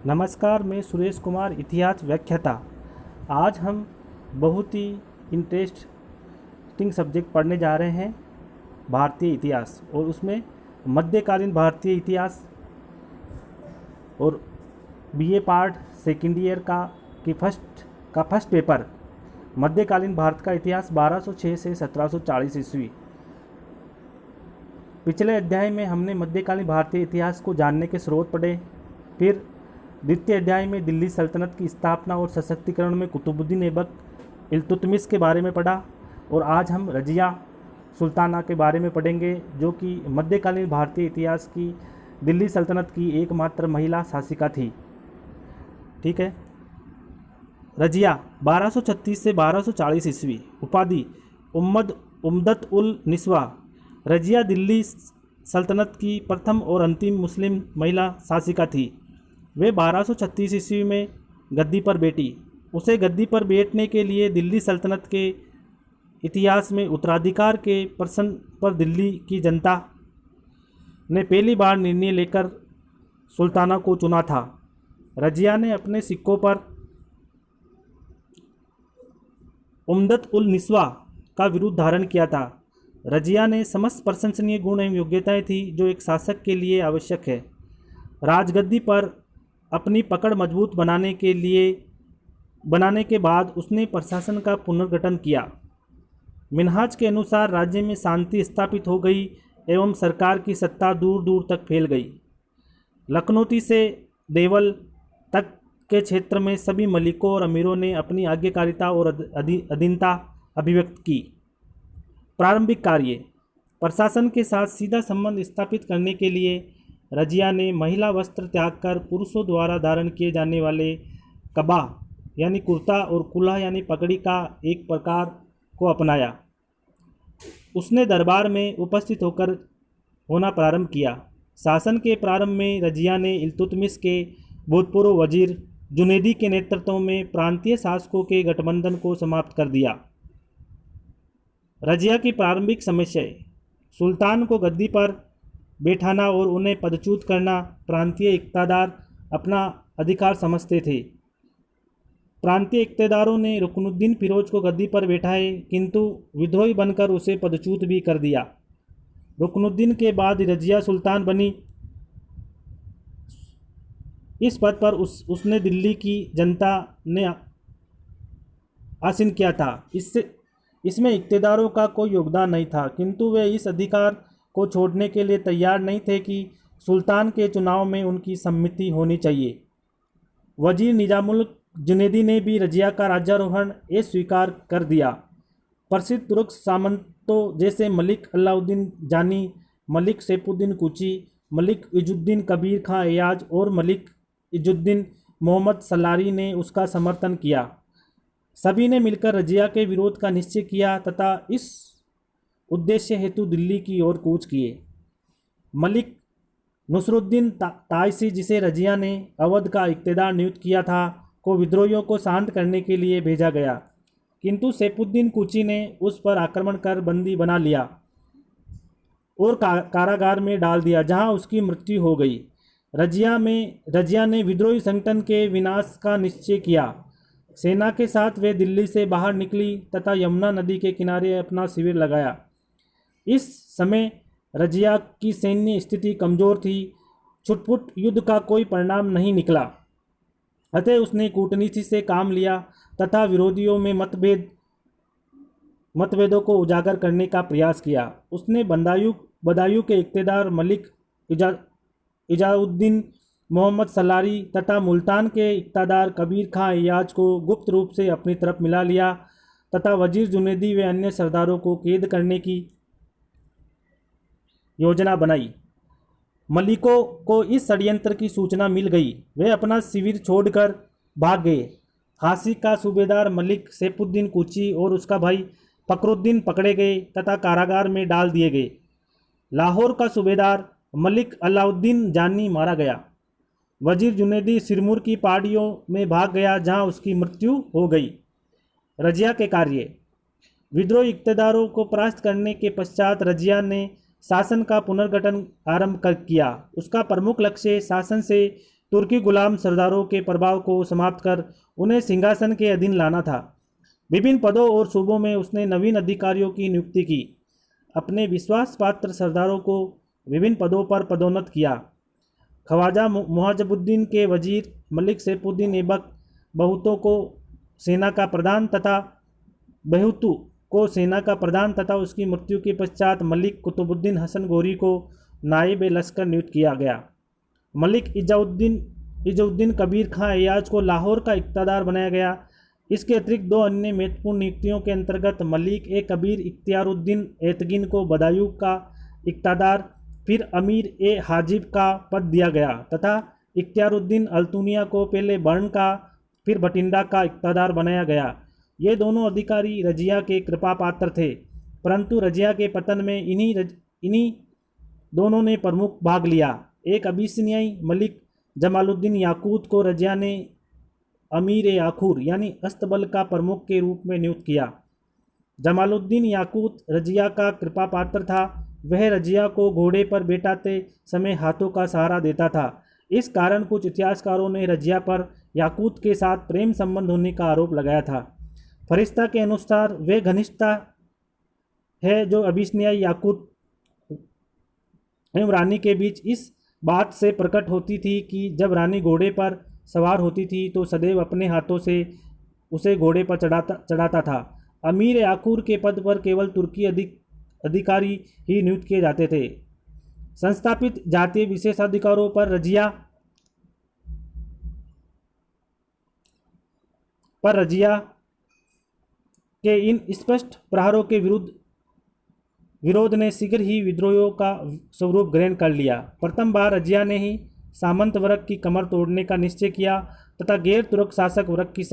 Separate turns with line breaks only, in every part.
नमस्कार, मैं सुरेश कुमार, इतिहास व्याख्याता। आज हम बहुत ही इंटरेस्टिंग सब्जेक्ट पढ़ने जा रहे हैं, भारतीय इतिहास, और उसमें मध्यकालीन भारतीय इतिहास और बीए पार्ट सेकेंड ईयर की फर्स्ट पेपर मध्यकालीन भारत का इतिहास 1206 से 1740 ईस्वी। पिछले अध्याय में हमने मध्यकालीन भारतीय इतिहास को जानने के स्रोत पढ़े। फिर द्वितीय अध्याय में दिल्ली सल्तनत की स्थापना और सशक्तिकरण में कुतुबुद्दीन ऐबक इल्तुतमिश के बारे में पढ़ा, और आज हम रजिया सुल्ताना के बारे में पढ़ेंगे, जो कि मध्यकालीन भारतीय इतिहास की दिल्ली सल्तनत की एकमात्र महिला शासिका थी। ठीक है। रजिया 1236 से 1240 ईस्वी। उपाधि उम्दत उल निस्वा। रजिया दिल्ली सल्तनत की प्रथम और अंतिम मुस्लिम महिला शासिका थी। वे 1236 ईस्वी में गद्दी पर बैठी। उसे गद्दी पर बैठने के लिए दिल्ली सल्तनत के इतिहास में उत्तराधिकार के प्रश्न पर दिल्ली की जनता ने पहली बार निर्णय लेकर सुल्ताना को चुना था। रजिया ने अपने सिक्कों पर उम्दत उल निस्वा का विरुद्ध धारण किया था। रजिया ने समस्त प्रशंसनीय गुण एवं योग्यताएं थी जो एक शासक के लिए आवश्यक है। राजगद्दी पर अपनी पकड़ मजबूत बनाने के बाद उसने प्रशासन का पुनर्गठन किया। मिन्हाज के अनुसार राज्य में शांति स्थापित हो गई एवं सरकार की सत्ता दूर दूर तक फैल गई। लखनौती से देवल तक के क्षेत्र में सभी मलिकों और अमीरों ने अपनी आज्ञाकारिता और अधीनता अभिव्यक्त की। प्रारंभिक कार्य। प्रशासन के साथ सीधा संबंध स्थापित करने के लिए रजिया ने महिला वस्त्र त्याग कर पुरुषों द्वारा धारण किए जाने वाले कबा यानी कुर्ता और कुल्हा यानी पगड़ी का एक प्रकार को अपनाया। उसने दरबार में उपस्थित होना प्रारंभ किया। शासन के प्रारंभ में रजिया ने इल्तुतमिश के भूतपूर्व वजीर जुनैदी के नेतृत्व में प्रांतीय शासकों के गठबंधन को समाप्त कर दिया। रजिया की प्रारंभिक समस्याएं। सुल्तान को गद्दी पर बैठाना और उन्हें पदच्युत करना प्रांतीय इक़्तिदार अपना अधिकार समझते थे। प्रांतीय इक़्तिदारों ने रुकनुद्दीन फिरोज को गद्दी पर बैठाए, किंतु विद्रोही बनकर उसे पदच्युत भी कर दिया। रुकनुद्दीन के बाद रजिया सुल्तान बनी। इस पद पर उसने दिल्ली की जनता ने आसीन किया था। इसमें इक़्तिदारों का कोई योगदान नहीं था, किंतु वे इस अधिकार को छोड़ने के लिए तैयार नहीं थे कि सुल्तान के चुनाव में उनकी सम्मति होनी चाहिए। वजीर निजामुल जुनैदी ने भी रजिया का राज्यारोहण स्वीकार कर दिया। प्रसिद्ध तुर्क सामंतों जैसे मलिक अलाउद्दीन जानी, मलिक सैफुद्दीन कुची, मलिक इजुद्दीन कबीर खां एयाज और मलिक इजुद्दीन मोहम्मद सलारी ने उसका समर्थन किया। सभी ने मिलकर रजिया के विरोध का निश्चय किया तथा इस उद्देश्य हेतु दिल्ली की ओर कूच किए। मलिक नसरुद्दीन तायसी, जिसे रजिया ने अवध का इक़्तिदार नियुक्त किया था, को विद्रोहियों को शांत करने के लिए भेजा गया, किंतु सैफुद्दीन कुची ने उस पर आक्रमण कर बंदी बना लिया और कारागार में डाल दिया, जहां उसकी मृत्यु हो गई। रजिया ने विद्रोही संगठन के विनाश का निश्चय किया। सेना के साथ वे दिल्ली से बाहर निकली तथा यमुना नदी के किनारे अपना शिविर लगाया। इस समय रजिया की सैन्य स्थिति कमज़ोर थी। छुटपुट युद्ध का कोई परिणाम नहीं निकला, अतः उसने कूटनीति से काम लिया तथा विरोधियों में मतभेदों को उजागर करने का प्रयास किया। उसने बदायूं के इक़्तिदार मलिक इजाउद्दीन मोहम्मद सलारी तथा मुल्तान के इक़्तिदार कबीर खां एयाज को गुप्त रूप से अपनी तरफ मिला लिया तथा वजीर जुनैदी व अन्य सरदारों को कैद करने की योजना बनाई। मलिकों को इस षड्यंत्र की सूचना मिल गई। वे अपना शिविर छोड़कर भाग गए। हासी का सूबेदार मलिक सैफुद्दीन कुची और उसका भाई फखरुद्दीन पकड़े गए तथा कारागार में डाल दिए गए। लाहौर का सूबेदार मलिक अलाउद्दीन जानी मारा गया। वजीर जुनैदी सिरमौर की पहाड़ियों में भाग गया, जहां उसकी मृत्यु हो गई। रजिया के कार्य। विद्रोही इक़्तिदारों को परास्त करने के पश्चात रजिया ने शासन का पुनर्गठन आरंभ किया। उसका प्रमुख लक्ष्य शासन से तुर्की गुलाम सरदारों के प्रभाव को समाप्त कर उन्हें सिंहासन के अधीन लाना था। विभिन्न पदों और सूबों में उसने नवीन अधिकारियों की नियुक्ति की, अपने विश्वास पात्र सरदारों को विभिन्न पदों पर पदोन्नत किया। ख्वाजा मुआजबुद्दीन के वजीर मलिक सैफुद्दीन ऐबक बहुतों को सेना का प्रधान तथा बेहतू को सेना का प्रधान तथा उसकी मृत्यु के पश्चात मलिक कुतुबुद्दीन हसन गौरी को नायब लश्कर नियुक्त किया गया। मलिक इज़ुद्दीन कबीर खां अय्याज को लाहौर का इक़्तिदार बनाया गया। इसके अतिरिक्त दो अन्य महत्वपूर्ण नियुक्तियों के अंतर्गत मलिक ए कबीर इख्तियारुद्दीन ऐतगिन को बदायूं का इक़्तिदार, फिर अमीर ए हाजिब का पद दिया गया तथा इख्तियारुद्दीन अल्तुनिया को पहले बर्न का फिर बठिंडा का इक़्तिदार बनाया गया। ये दोनों अधिकारी रजिया के कृपा पात्र थे, परंतु रजिया के पतन में इन्हीं दोनों ने प्रमुख भाग लिया। एक अबिसिनियाई मलिक जमालुद्दीन याकूत को रजिया ने अमीर ए आखूर यानी अस्तबल का प्रमुख के रूप में नियुक्त किया। जमालुद्दीन याकूत रजिया का कृपा पात्र था। वह रजिया को घोड़े पर बैठाते समय हाथों का सहारा देता था। इस कारण कुछ इतिहासकारों ने रजिया पर याकूत के साथ प्रेम संबंध होने का आरोप लगाया था। फरिश्ता के अनुसार वे घनिष्ठता है जो अबिसिनियाई याकूत एवं रानी के बीच इस बात से प्रकट होती थी कि जब रानी घोड़े पर सवार होती थी तो सदैव अपने हाथों से उसे घोड़े पर चढ़ाता था। अमीर आखूर के पद पर केवल तुर्की अधिकारी ही नियुक्त किए जाते थे। संस्थापित जातीय विशेषाधिकारों पर रजिया के इन स्पष्ट प्रहारों के विरोध ने शीघ्र ही विद्रोहियों का स्वरूप ग्रहण कर लिया। प्रथम बार रजिया ने ही सामंत वर्ग की कमर तोड़ने का निश्चय किया तथा गैर तुर्क शासक वर्ग की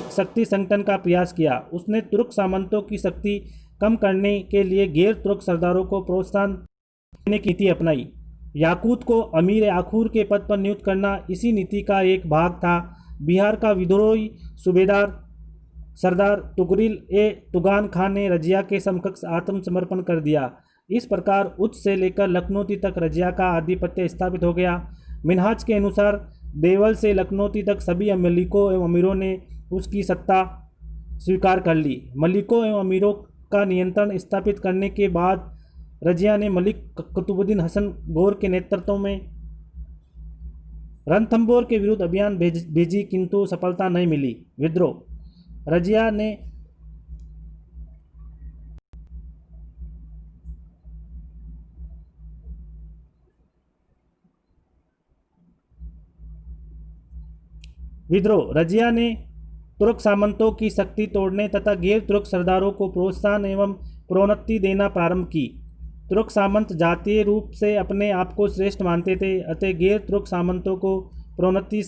शक्ति संगठन का प्रयास किया। उसने तुर्क सामंतों की शक्ति कम करने के लिए गैर तुर्क सरदारों को प्रोत्साहन देने की नीति अपनाई। याकूत को अमीर आखूर के पद पर नियुक्त करना इसी नीति का एक भाग था। बिहार का विद्रोही सूबेदार सरदार तुगरिल ए तुगान खान ने रजिया के समकक्ष आत्मसमर्पण कर दिया। इस प्रकार उच्च से लेकर लखनौती तक रजिया का आधिपत्य स्थापित हो गया। मिनहाज के अनुसार देवल से लखनौती तक सभी मलिकों एवं अमीरों ने उसकी सत्ता स्वीकार कर ली। मलिकों एवं अमीरों का नियंत्रण स्थापित करने के बाद रजिया ने मलिक कुतुबुद्दीन हसन गौर के नेतृत्व में रणथंभौर के विरुद्ध अभियान भेजी, किंतु सफलता नहीं मिली। विद्रोह रजिया ने तुर्क सामंतों की शक्ति तोड़ने तथा गैर तुर्क सरदारों को प्रोत्साहन एवं प्रोन्नति देना प्रारंभ की। तुर्क सामंत जातीय रूप से अपने आप को श्रेष्ठ मानते थे, अतः गैर तुर्क सामंतों को प्रोन्नति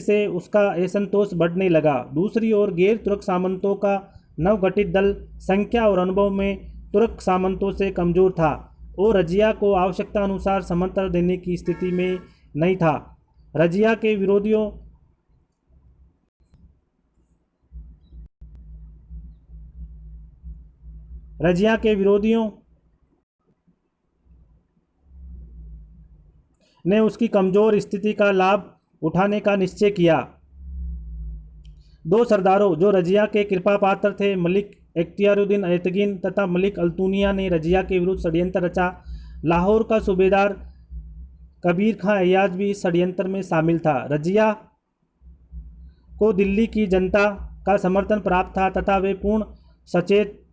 से उसका असंतोष बढ़ने लगा। दूसरी ओर गैर तुर्क सामंतों का नवगठित दल संख्या और अनुभव में तुर्क सामंतों से कमजोर था और रजिया को आवश्यकता अनुसार समर्थन देने की स्थिति में नहीं था। रजिया के विरोधियों ने उसकी कमजोर स्थिति का लाभ उठाने का निश्चय किया। दो सरदारों जो रजिया के कृपा पात्र थे, मलिक इख्तियारुद्दीन ऐतगिन तथा मलिक अल्तुनिया ने रजिया के विरुद्ध षड्यंत्र रचा। लाहौर का सूबेदार कबीर खां अय्याज भी इस षड्यंत्र में शामिल था। रजिया को दिल्ली की जनता का समर्थन प्राप्त था तथा वे पूर्ण सचेत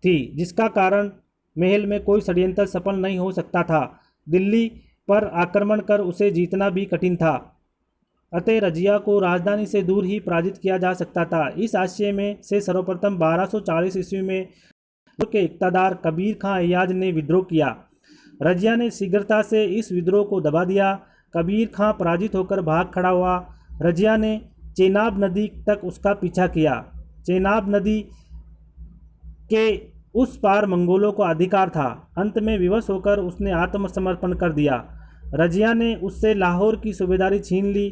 थी, जिसका कारण महल में कोई षड्यंत्र सफल नहीं हो सकता था। दिल्ली पर आक्रमण कर उसे जीतना भी कठिन था, अतः रजिया को राजधानी से दूर ही पराजित किया जा सकता था। इस आशय में से सर्वप्रथम 1240 ईस्वी में तुर्क के इक़्तिदार कबीर खां अय्याज ने विद्रोह किया। रजिया ने शीघ्रता से इस विद्रोह को दबा दिया। कबीर खां पराजित होकर भाग खड़ा हुआ। रजिया ने चेनाब नदी तक उसका पीछा किया। चेनाब नदी के उस पार मंगोलों को अधिकार था। अंत में विवश होकर उसने आत्मसमर्पण कर दिया। रजिया ने उससे लाहौर की सूबेदारी छीन ली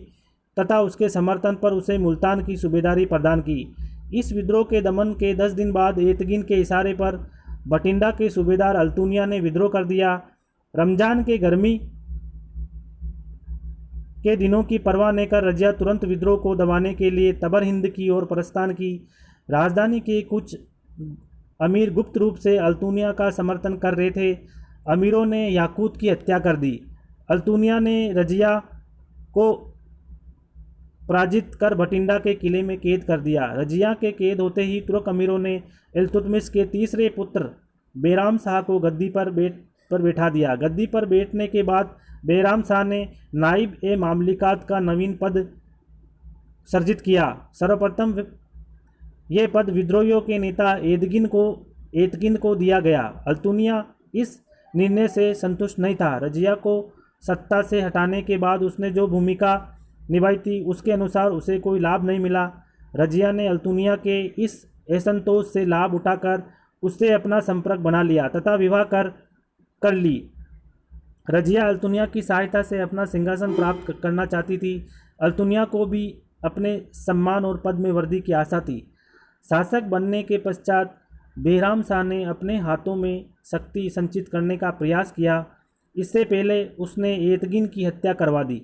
तथा उसके समर्थन पर उसे मुल्तान की सूबेदारी प्रदान की। इस विद्रोह के दमन के 10 दिन बाद ऐतगिन के इशारे पर बठिंडा के सूबेदार अल्तुनिया ने विद्रोह कर दिया। रमजान के गर्मी के दिनों की परवाह न कर रजिया तुरंत विद्रोह को दबाने के लिए तबर हिंद की ओर प्रस्थान की। राजधानी के कुछ अमीर गुप्त रूप से अल्तुनिया का समर्थन कर रहे थे। अमीरों ने याकूत की हत्या कर दी। अल्तुनिया ने रजिया को पराजित कर बठिंडा के किले में कैद कर दिया। रजिया के कैद होते ही तुर्क अमीरों ने इल्तुतमिश के तीसरे पुत्र बैराम शाह को गद्दी पर बैठा दिया। गद्दी पर बैठने के बाद बैराम शाह ने नाइब ए मामलिकात का नवीन पद सर्जित किया। सर्वप्रथम यह पद विद्रोहियों के नेता एतगिन को दिया गया। अल्तुनिया इस निर्णय से संतुष्ट नहीं था। रजिया को सत्ता से हटाने के बाद उसने जो भूमिका निभाई थी उसके अनुसार उसे कोई लाभ नहीं मिला। रजिया ने अल्तुनिया के इस असंतोष से लाभ उठाकर उससे अपना संपर्क बना लिया तथा विवाह कर ली। रजिया अल्तुनिया की सहायता से अपना सिंहासन प्राप्त करना चाहती थी। अल्तुनिया को भी अपने सम्मान और पद में वृद्धि की आशा थी। शासक बनने के पश्चात बैराम शाह ने अपने हाथों में शक्ति संचित करने का प्रयास किया। इससे पहले उसने एतगिन की हत्या करवा दी।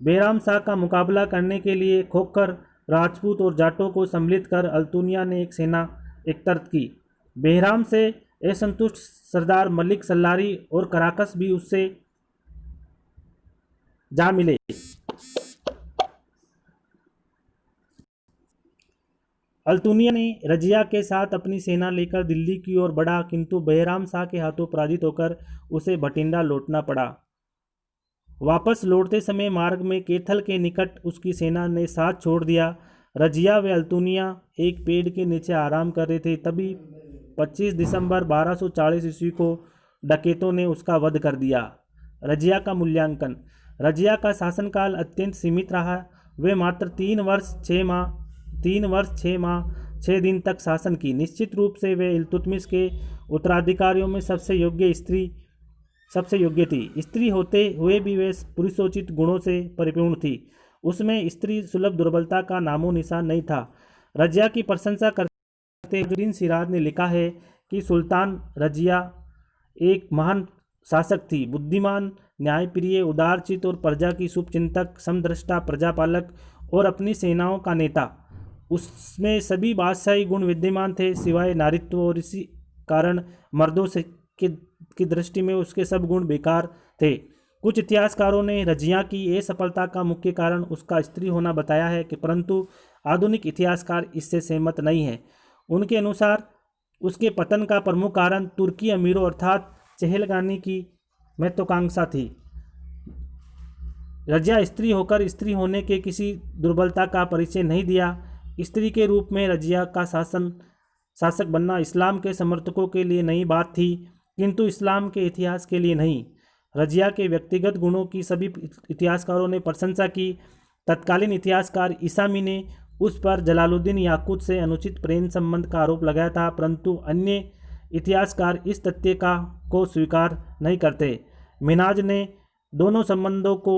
बैराम शाह का मुकाबला करने के लिए खोखर राजपूत और जाटों को सम्मिलित कर अल्तुनिया ने एक सेना एकत्रित की। बैराम से असंतुष्ट सरदार मलिक सल्लारी और कराकस भी उससे जा मिले। अल्तुनिया ने रजिया के साथ अपनी सेना लेकर दिल्ली की ओर बढ़ा, किंतु बैराम शाह के हाथों पराजित होकर उसे बठिंडा लौटना पड़ा। वापस लौटते समय मार्ग में कैथल के निकट उसकी सेना ने साथ छोड़ दिया। रजिया व अल्तुनिया एक पेड़ के नीचे आराम कर रहे थे, तभी 25 दिसंबर 1240 ईस्वी को डकैतों ने उसका वध कर दिया। रजिया का मूल्यांकन। रजिया का शासनकाल अत्यंत सीमित रहा। वे मात्र 3 वर्ष 6 माह 6 दिन तक शासन की। निश्चित रूप से वे इल्तुतमिश के उत्तराधिकारियों में सबसे योग्य थी। स्त्री होते हुए भी वे पुरुषोचित गुणों से परिपूर्ण थी। उसमें स्त्री सुलभ दुर्बलता का नामो निशान नहीं था। रजिया की प्रशंसा करते हुए सिराज ने लिखा है कि सुल्तान रजिया एक महान शासक थी, बुद्धिमान, न्यायप्रिय, उदारचित और प्रजा की शुभचिंतक, समदृष्टा, प्रजापालक और अपनी सेनाओं का नेता। उसमें सभी बादशाही गुण विद्यमान थे सिवाय नारित्व, और इसी कारण मर्दों से की दृष्टि में उसके सब गुण बेकार थे। कुछ इतिहासकारों ने रजिया की असफलता का मुख्य कारण उसका स्त्री होना बताया है कि परंतु आधुनिक इतिहासकार इससे सहमत नहीं है। उनके अनुसार उसके पतन का प्रमुख कारण तुर्की अमीरों अर्थात चहलगानी की महत्वाकांक्षा थी। रजिया स्त्री होकर स्त्री होने के किसी दुर्बलता का परिचय नहीं दिया। स्त्री के रूप में रजिया का शासक बनना इस्लाम के समर्थकों के लिए नई बात थी, किंतु इस्लाम के इतिहास के लिए नहीं। रजिया के व्यक्तिगत गुणों की सभी इतिहासकारों ने प्रशंसा की। तत्कालीन इतिहासकार ईसामी ने उस पर जलालुद्दीन याकूत से अनुचित प्रेम संबंध का आरोप लगाया था, परंतु अन्य इतिहासकार इस तथ्य को स्वीकार नहीं करते। मिनाज ने दोनों संबंधों को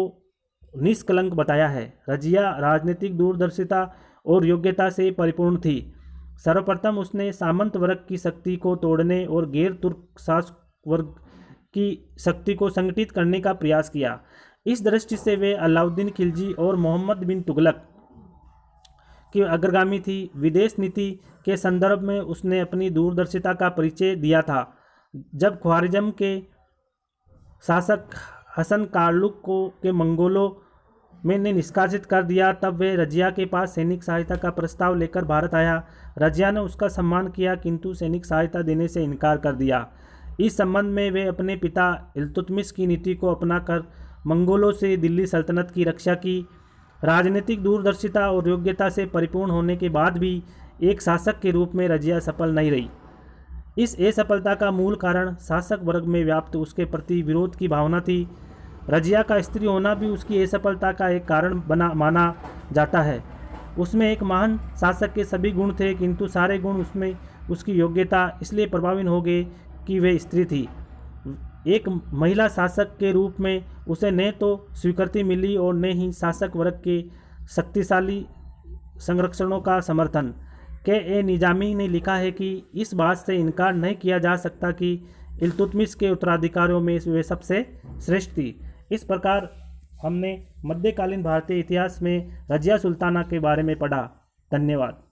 निष्कलंक बताया है। रजिया राजनीतिक दूरदर्शिता और योग्यता से परिपूर्ण थी। सर्वप्रथम उसने सामंत वर्ग की शक्ति को तोड़ने और गैर तुर्क शासक वर्ग की शक्ति को संगठित करने का प्रयास किया। इस दृष्टि से वे अलाउद्दीन खिलजी और मोहम्मद बिन तुगलक की अग्रगामी थी। विदेश नीति के संदर्भ में उसने अपनी दूरदर्शिता का परिचय दिया था। जब ख्वारिज़म के शासक हसन कारलुक के मंगोलों ने निष्कासित कर दिया, तब वे रजिया के पास सैनिक सहायता का प्रस्ताव लेकर भारत आया। रजिया ने उसका सम्मान किया, किंतु सैनिक सहायता देने से इनकार कर दिया। इस संबंध में वे अपने पिता इल्तुतमिश की नीति को अपनाकर मंगोलों से दिल्ली सल्तनत की रक्षा की। राजनीतिक दूरदर्शिता और योग्यता से परिपूर्ण होने के बाद भी एक शासक के रूप में रजिया सफल नहीं रही। इस असफलता का मूल कारण शासक वर्ग में व्याप्त उसके प्रति विरोध की भावना थी। रजिया का स्त्री होना भी उसकी असफलता का एक कारण माना जाता है। उसमें एक महान शासक के सभी गुण थे, किंतु सारे गुण उसमें उसकी योग्यता इसलिए प्रभावित हो गए कि वे स्त्री थी। एक महिला शासक के रूप में उसे न तो स्वीकृति मिली और न ही शासक वर्ग के शक्तिशाली संरक्षणों का समर्थन। के निजामी ने लिखा है कि इस बात से इनकार नहीं किया जा सकता कि इल्तुतमिश के उत्तराधिकारियों में वे सबसे श्रेष्ठ थी। इस प्रकार हमने मध्यकालीन भारतीय इतिहास में रजिया सुल्ताना के बारे में पढ़ा। धन्यवाद।